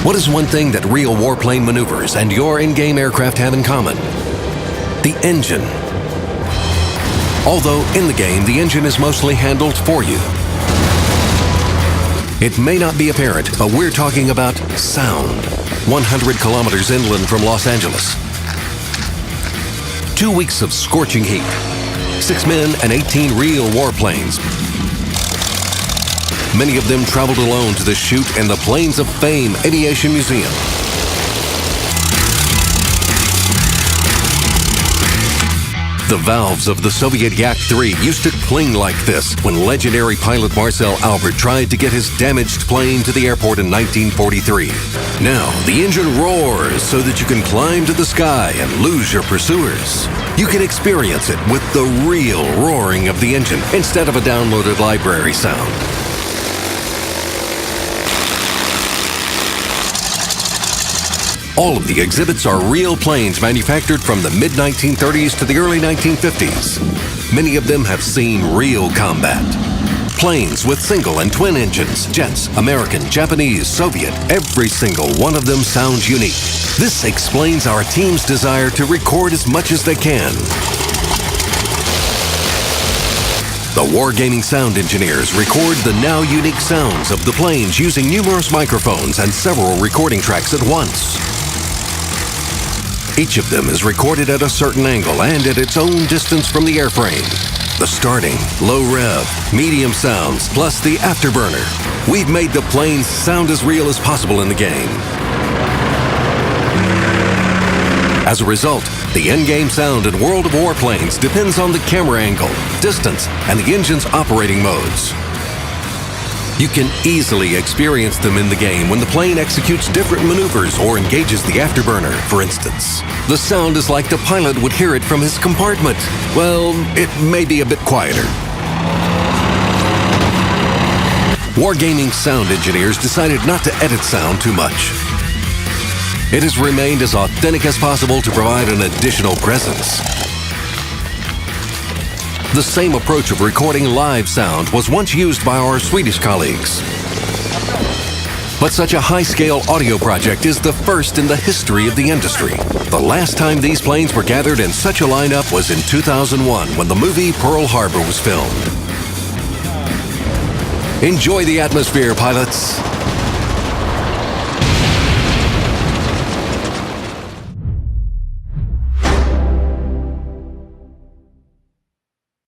What is one thing that real warplane maneuvers and your in-game aircraft have in common? The engine. Although in the game, the engine is mostly handled for you. It may not be apparent, but we're talking about sound. 100 kilometers inland from Los Angeles. 2 weeks of scorching heat. 6 men and 18 real warplanes. Many of them traveled alone to the shoot in the Planes of Fame Aviation Museum. The valves of the Soviet Yak-3 used to cling like this when legendary pilot Marcel Albert tried to get his damaged plane to the airport in 1943. Now, the engine roars so that you can climb to the sky and lose your pursuers. You can experience it with the real roaring of the engine instead of a downloaded library sound. All of the exhibits are real planes manufactured from the mid-1930s to the early 1950s. Many of them have seen real combat. Planes with single and twin engines, jets, American, Japanese, Soviet, every single one of them sounds unique. This explains our team's desire to record as much as they can. The Wargaming sound engineers record the now unique sounds of the planes using numerous microphones and several recording tracks at once. Each of them is recorded at a certain angle and at its own distance from the airframe. The starting, low rev, medium sounds, plus the afterburner. We've made the planes sound as real as possible in the game. As a result, the in-game sound in World of Warplanes depends on the camera angle, distance, and the engine's operating modes. You can easily experience them in the game when the plane executes different maneuvers or engages the afterburner, for instance. The sound is like the pilot would hear it from his compartment. Well, it may be a bit quieter. Wargaming sound engineers decided not to edit sound too much. It has remained as authentic as possible to provide an additional presence. The same approach of recording live sound was once used by our Swedish colleagues. But such a high-scale audio project is the first in the history of the industry. The last time these planes were gathered in such a lineup was in 2001 when the movie Pearl Harbor was filmed. Enjoy the atmosphere, pilots.